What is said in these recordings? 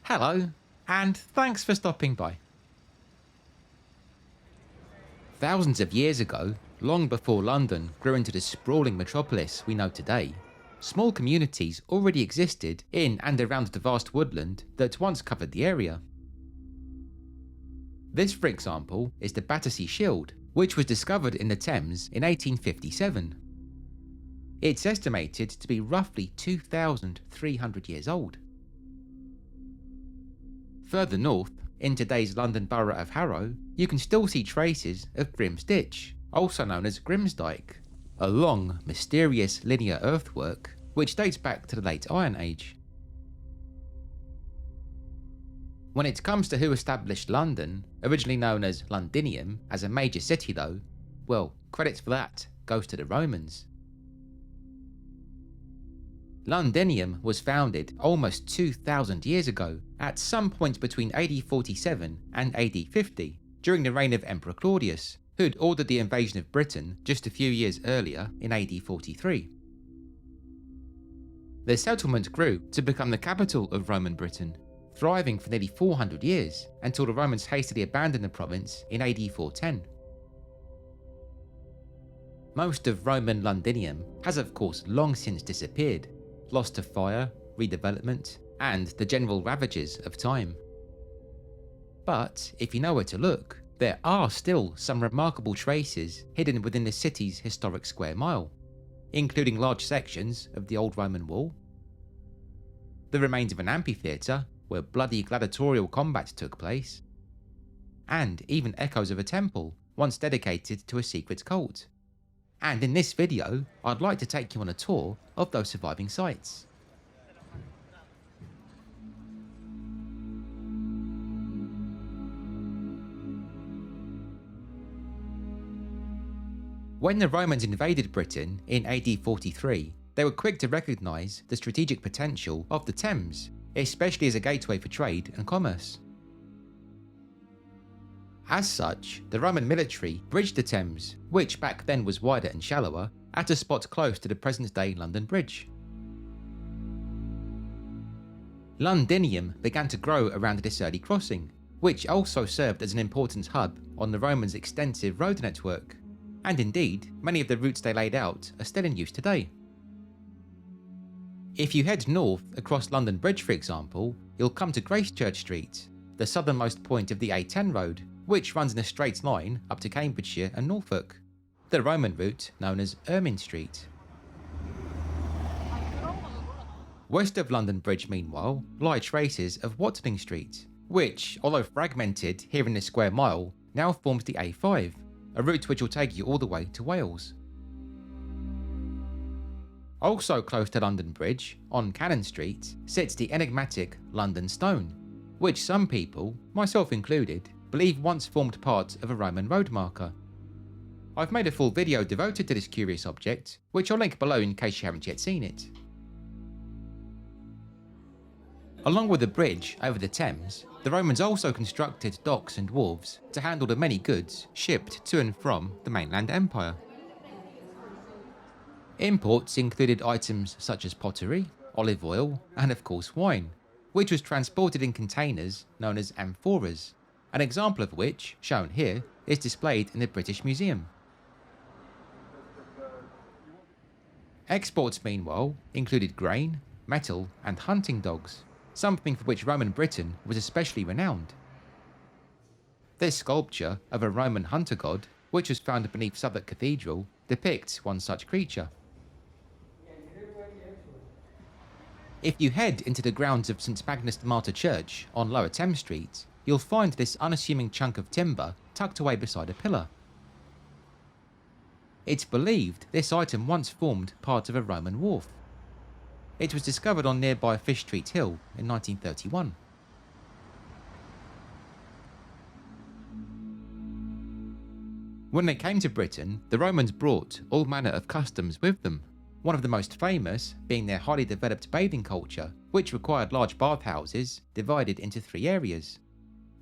Hello, and thanks for stopping by. Thousands of years ago, long before London grew into the sprawling metropolis we know today, small communities already existed in and around the vast woodland that once covered the area. This, for example, is the Battersea Shield, which was discovered in the Thames in 1857. It's estimated to be roughly 2,300 years old. Further north, in today's London borough of Harrow, you can still see traces of Grim's Ditch, also known as Grimsdyke, a long, mysterious linear earthwork which dates back to the late Iron Age. When it comes to who established London, originally known as Londinium, as a major city though, well, credits for that goes to the Romans. Londinium was founded almost 2,000 years ago, at some point between AD 47 and AD 50, during the reign of Emperor Claudius, who'd ordered the invasion of Britain just a few years earlier in AD 43. The settlement grew to become the capital of Roman Britain, thriving for nearly 400 years until the Romans hastily abandoned the province in AD 410. Most of Roman Londinium has of course long since disappeared, lost to fire, redevelopment, and the general ravages of time. But if you know where to look, there are still some remarkable traces hidden within the city's historic square mile, including large sections of the old Roman wall, the remains of an amphitheatre where bloody gladiatorial combat took place, and even echoes of a temple once dedicated to a secret cult. And in this video, I'd like to take you on a tour of those surviving sites. When the Romans invaded Britain in AD 43, they were quick to recognise the strategic potential of the Thames, especially as a gateway for trade and commerce. As such, the Roman military bridged the Thames, which back then was wider and shallower, at a spot close to the present-day London Bridge. Londinium began to grow around this early crossing, which also served as an important hub on the Romans' extensive road network, and indeed, many of the routes they laid out are still in use today. If you head north across London Bridge, for example, you'll come to Gracechurch Street, the southernmost point of the A10 road, which runs in a straight line up to Cambridgeshire and Norfolk, the Roman route known as Ermine Street. West of London Bridge, meanwhile, lie traces of Watling Street, which, although fragmented here in the square mile, now forms the A5, a route which will take you all the way to Wales. Also close to London Bridge, on Cannon Street, sits the enigmatic London Stone, which some people, myself included, believe once formed part of a Roman road marker. I've made a full video devoted to this curious object, which I'll link below in case you haven't yet seen it. Along with the bridge over the Thames, the Romans also constructed docks and wharves to handle the many goods shipped to and from the mainland empire. Imports included items such as pottery, olive oil, and of course wine, which was transported in containers known as amphoras, an example of which, shown here, is displayed in the British Museum. Exports, meanwhile, included grain, metal, and hunting dogs, something for which Roman Britain was especially renowned. This sculpture of a Roman hunter god, which was found beneath Southwark Cathedral, depicts one such creature. If you head into the grounds of St Magnus the Martyr Church on Lower Thames Street, you'll find this unassuming chunk of timber tucked away beside a pillar. It's believed this item once formed part of a Roman wharf. It was discovered on nearby Fish Street Hill in 1931. When they came to Britain, the Romans brought all manner of customs with them, one of the most famous being their highly developed bathing culture, which required large bathhouses divided into 3 areas: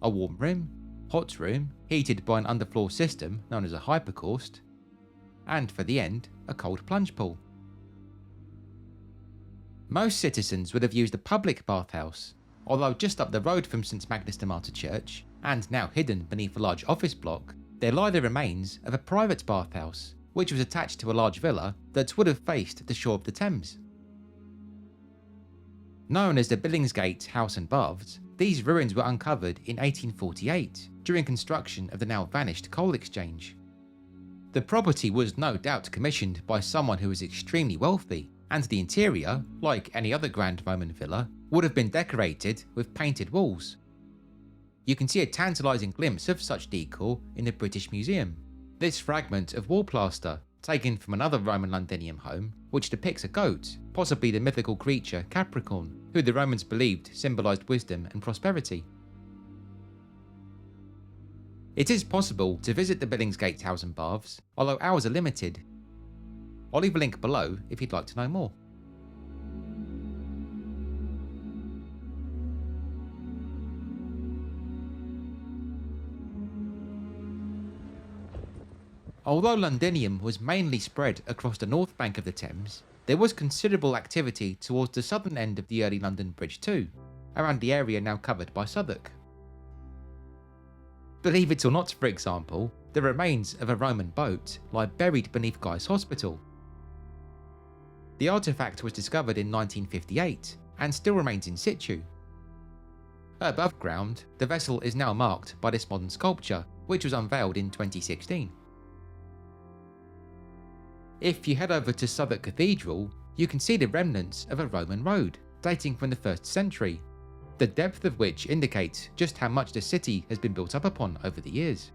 a warm room, hot room heated by an underfloor system known as a hypercaust, and for the end, a cold plunge pool. Most citizens would have used a public bathhouse, although just up the road from St Magnus de Martyr Church, and now hidden beneath a large office block, there lie the remains of a private bathhouse, which was attached to a large villa that would have faced the shore of the Thames. Known as the Billingsgate House and Baths, these ruins were uncovered in 1848 during construction of the now vanished coal exchange. The property was no doubt commissioned by someone who was extremely wealthy, and the interior, like any other grand Roman villa, would have been decorated with painted walls. You can see a tantalising glimpse of such decor in the British Museum. This fragment of wall plaster, taken from another Roman Londinium home, which depicts a goat, possibly the mythical creature Capricorn, who the Romans believed symbolised wisdom and prosperity. It is possible to visit the Billingsgate House and Baths, although hours are limited. I'll leave a link below if you'd like to know more. Although Londinium was mainly spread across the north bank of the Thames, there was considerable activity towards the southern end of the early London Bridge too, around the area now covered by Southwark. Believe it or not, for example, the remains of a Roman boat lie buried beneath Guy's Hospital. The artefact was discovered in 1958 and still remains in situ. Above ground, the vessel is now marked by this modern sculpture, which was unveiled in 2016. If you head over to Southwark Cathedral, you can see the remnants of a Roman road dating from the 1st century, the depth of which indicates just how much the city has been built up upon over the years.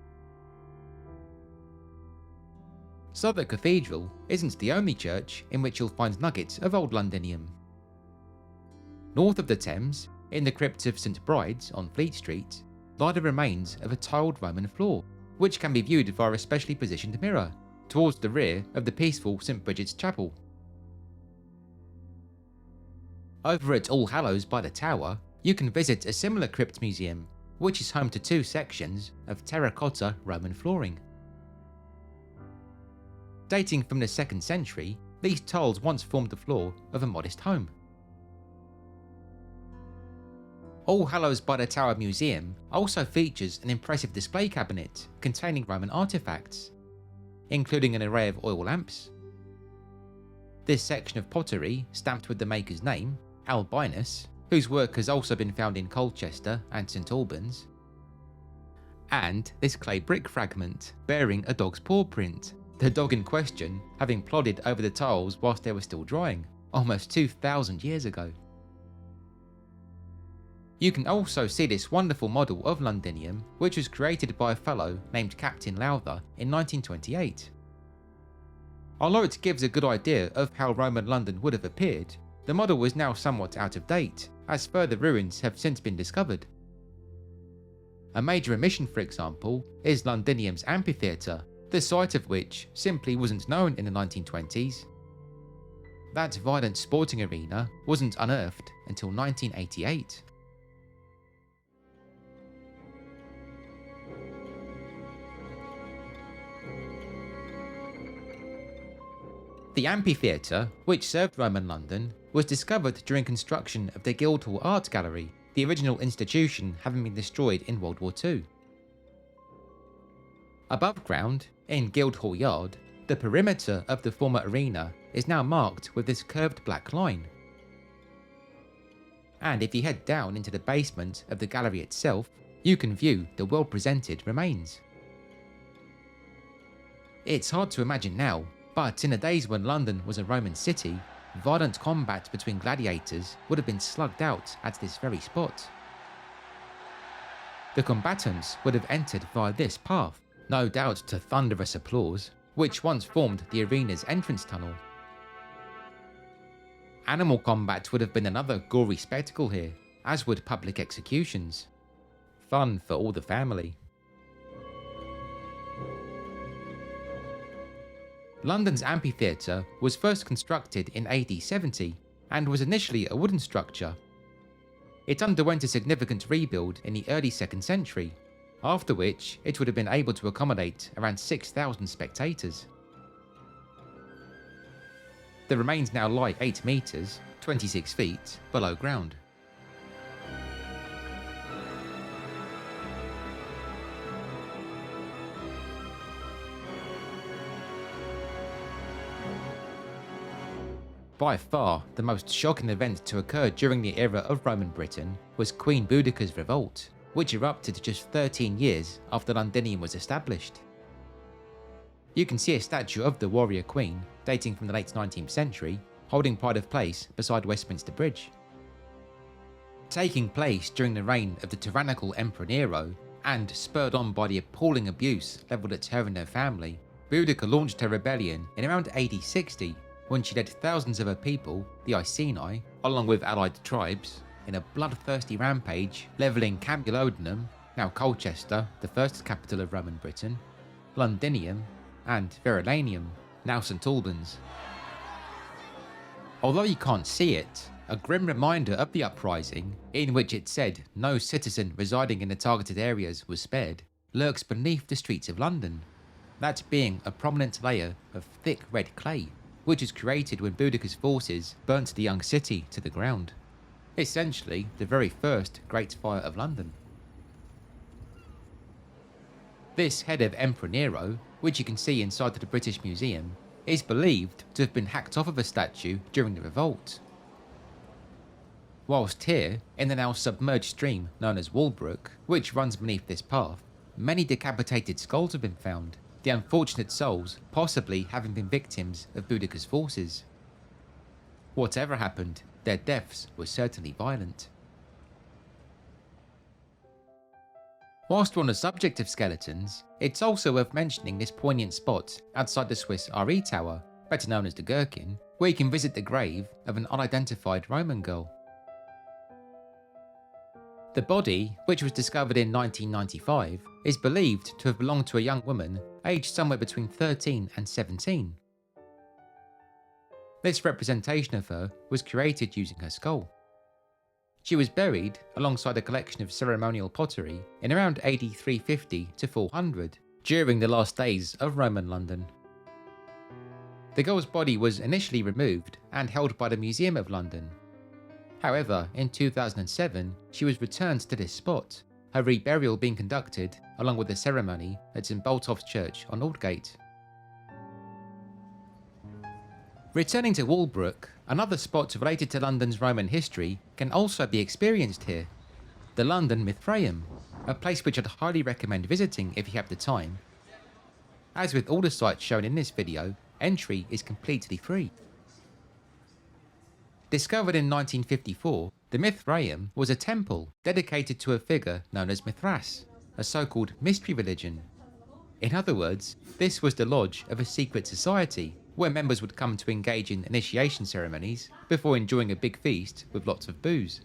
Southwark Cathedral isn't the only church in which you'll find nuggets of old Londinium. North of the Thames, in the crypt of St Bride's on Fleet Street, lie the remains of a tiled Roman floor, which can be viewed via a specially positioned mirror towards the rear of the peaceful St Bridget's Chapel. Over at All-Hallows-by-the-Tower, you can visit a similar crypt museum, which is home to 2 sections of terracotta Roman flooring. Dating from the 2nd century, these tiles once formed the floor of a modest home. All-Hallows-by-the-Tower Museum also features an impressive display cabinet containing Roman artefacts, including an array of oil lamps. This section of pottery, stamped with the maker's name, Albinus, whose work has also been found in Colchester and St Albans, and this clay brick fragment bearing a dog's paw print, the dog in question having plodded over the tiles whilst they were still drying, almost 2,000 years ago. You can also see this wonderful model of Londinium, which was created by a fellow named Captain Lowther in 1928. Although it gives a good idea of how Roman London would have appeared, the model is now somewhat out of date, as further ruins have since been discovered. A major omission, for example, is Londinium's Amphitheatre, the site of which simply wasn't known in the 1920s. That violent sporting arena wasn't unearthed until 1988. The Amphitheatre, which served Roman London, was discovered during construction of the Guildhall Art Gallery, the original institution having been destroyed in World War II. Above ground, in Guildhall Yard, the perimeter of the former arena is now marked with this curved black line. And if you head down into the basement of the gallery itself, you can view the well-presented remains. It's hard to imagine now, but in the days when London was a Roman city, violent combat between gladiators would have been slugged out at this very spot. The combatants would have entered via this path, no doubt to thunderous applause, which once formed the arena's entrance tunnel. Animal combat would have been another gory spectacle here, as would public executions. Fun for all the family. London's amphitheatre was first constructed in AD 70 and was initially a wooden structure. It underwent a significant rebuild in the early 2nd century, after which it would have been able to accommodate around 6,000 spectators. The remains now lie 8 metres, 26 feet, below ground. by far the most shocking event to occur during the era of Roman Britain was Queen Boudicca's revolt, which erupted just 13 years after Londinium was established. You can see a statue of the warrior queen dating from the late 19th century, holding pride of place beside Westminster Bridge. Taking place during the reign of the tyrannical Emperor Nero, and spurred on by the appalling abuse levelled at her and her family, Boudicca launched her rebellion in around AD 60, when she led thousands of her people, the Iceni, along with allied tribes, in a bloodthirsty rampage, levelling Londinium, now Colchester, the first capital of Roman Britain, Londinium, and Verulamium, now St Albans. Although you can't see it, a grim reminder of the uprising, in which it said no citizen residing in the targeted areas was spared, lurks beneath the streets of London, that being a prominent layer of thick red clay, which was created when Boudicca's forces burnt the young city to the ground. Essentially, the very first Great Fire of London. This head of Emperor Nero, which you can see inside the British Museum, is believed to have been hacked off of a statue during the revolt. Whilst here, in the now submerged stream known as Walbrook, which runs beneath this path, many decapitated skulls have been found, the unfortunate souls possibly having been victims of Boudicca's forces. Whatever happened, their deaths were certainly violent. Whilst we're on the subject of skeletons, it's also worth mentioning this poignant spot outside the Swiss RE Tower, better known as the Gherkin, where you can visit the grave of an unidentified Roman girl. The body, which was discovered in 1995, is believed to have belonged to a young woman aged somewhere between 13 and 17. This representation of her was created using her skull. She was buried alongside a collection of ceremonial pottery in around AD 350 to 400, during the last days of Roman London. The girl's body was initially removed and held by the Museum of London. However, in 2007, she was returned to this spot, her reburial being conducted along with a ceremony at St Botolph's Church on Aldgate. Returning to Walbrook, another spot related to London's Roman history can also be experienced here. The London Mithraeum, a place which I'd highly recommend visiting if you have the time. As with all the sites shown in this video, entry is completely free. Discovered in 1954, the Mithraeum was a temple dedicated to a figure known as Mithras, a so-called mystery religion. In other words, this was the lodge of a secret society where members would come to engage in initiation ceremonies before enjoying a big feast with lots of booze.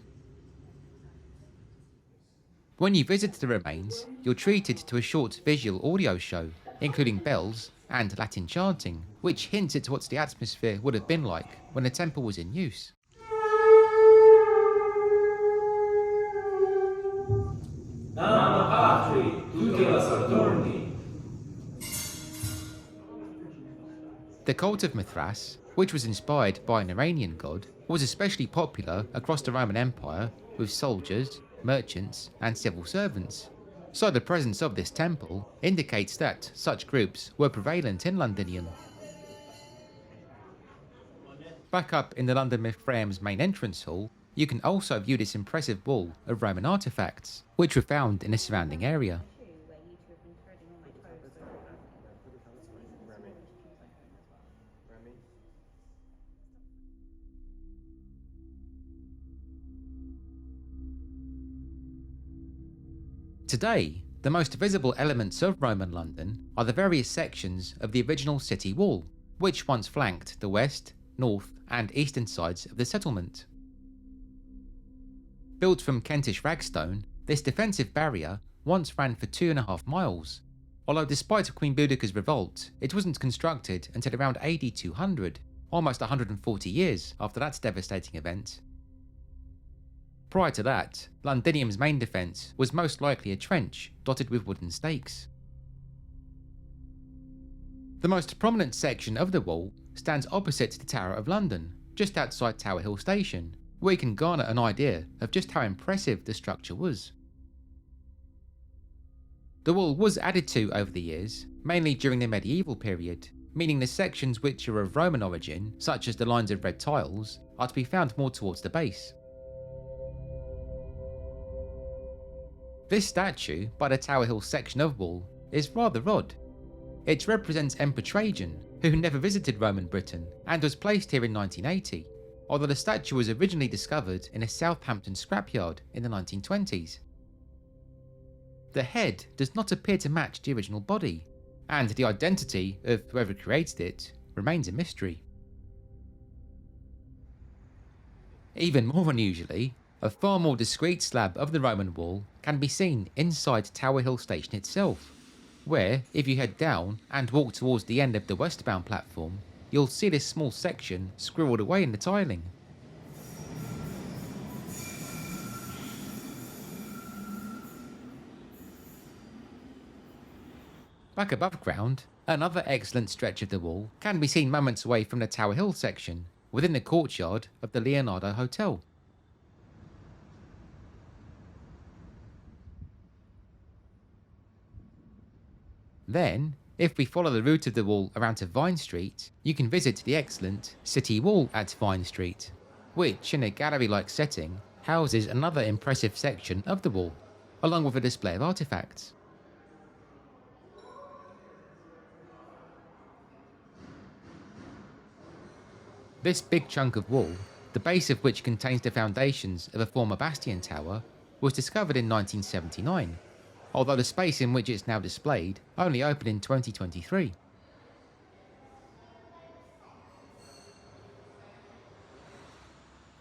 When you visit the remains, you're treated to a short visual audio show, including bells and Latin chanting, which hints at what the atmosphere would have been like when the temple was in use. The cult of Mithras, which was inspired by an Iranian god, was especially popular across the Roman Empire with soldiers, merchants, and civil servants. So the presence of this temple indicates that such groups were prevalent in Londinium. Back up in the London Mithraeum's main entrance hall, you can also view this impressive wall of Roman artefacts, which were found in the surrounding area. Today, the most visible elements of Roman London are the various sections of the original city wall, which once flanked the west, north, and eastern sides of the settlement. Built from Kentish ragstone, this defensive barrier once ran for 2.5 miles, although despite Queen Boudicca's revolt, it wasn't constructed until around AD 200, almost 140 years after that devastating event. Prior to that, Londinium's main defence was most likely a trench dotted with wooden stakes. The most prominent section of the wall stands opposite the Tower of London, just outside Tower Hill Station, where you can garner an idea of just how impressive the structure was. The wall was added to over the years, mainly during the medieval period, meaning the sections which are of Roman origin, such as the lines of red tiles, are to be found more towards the base. This statue by the Tower Hill section of wall is rather odd. It represents Emperor Trajan, who never visited Roman Britain and was placed here in 1980, although the statue was originally discovered in a Southampton scrapyard in the 1920s. The head does not appear to match the original body, and the identity of whoever created it remains a mystery. Even more unusually, a far more discreet slab of the Roman wall can be seen inside Tower Hill station itself, where, if you head down and walk towards the end of the westbound platform, you'll see this small section squirreled away in the tiling. Back above ground, another excellent stretch of the wall can be seen moments away from the Tower Hill section, within the courtyard of the Leonardo Hotel. Then, if we follow the route of the wall around to Vine Street, you can visit the excellent City Wall at Vine Street, which in a gallery-like setting houses another impressive section of the wall, along with a display of artefacts. This big chunk of wall, the base of which contains the foundations of a former bastion tower, was discovered in 1979. Although the space in which it's now displayed only opened in 2023.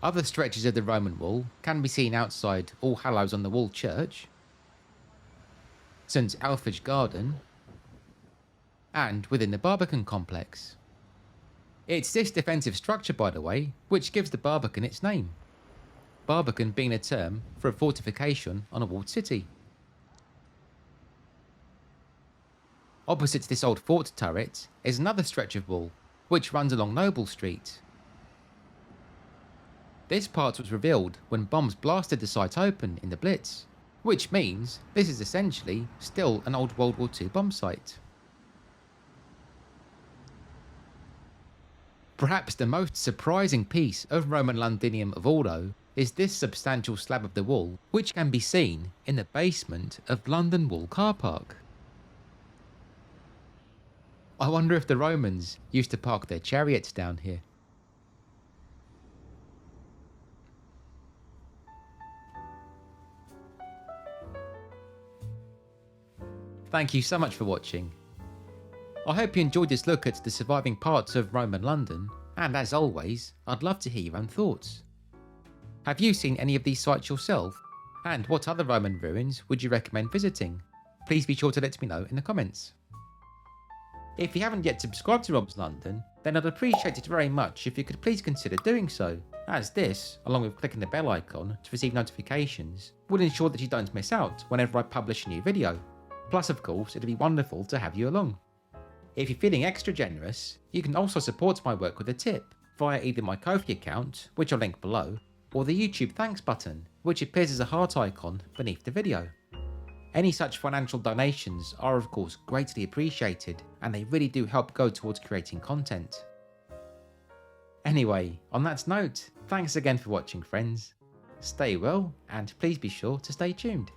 Other stretches of the Roman wall can be seen outside All-Hallows-on-the-Wall Church, St Alphege Garden, and within the Barbican complex. It's this defensive structure, by the way, which gives the Barbican its name, Barbican being a term for a fortification on a walled city. Opposite this old fort turret is another stretch of wall, which runs along Noble Street. This part was revealed when bombs blasted the site open in the Blitz, which means this is essentially still an old World War II bomb site. Perhaps the most surprising piece of Roman Londinium of all though is this substantial slab of the wall, which can be seen in the basement of London Wall car park. I wonder if the Romans used to park their chariots down here. Thank you so much for watching. I hope you enjoyed this look at the surviving parts of Roman London, and as always, I'd love to hear your own thoughts. Have you seen any of these sites yourself? And what other Roman ruins would you recommend visiting? Please be sure to let me know in the comments. If you haven't yet subscribed to Robslondon, then I'd appreciate it very much if you could please consider doing so, as this, along with clicking the bell icon to receive notifications, will ensure that you don't miss out whenever I publish a new video. Plus of course, it'd be wonderful to have you along. If you're feeling extra generous, you can also support my work with a tip via either my Ko-fi account, which I'll link below, or the YouTube thanks button, which appears as a heart icon beneath the video. Any such financial donations are of course greatly appreciated, and they really do help go towards creating content. Anyway, on that note, thanks again for watching friends. Stay well, and please be sure to stay tuned.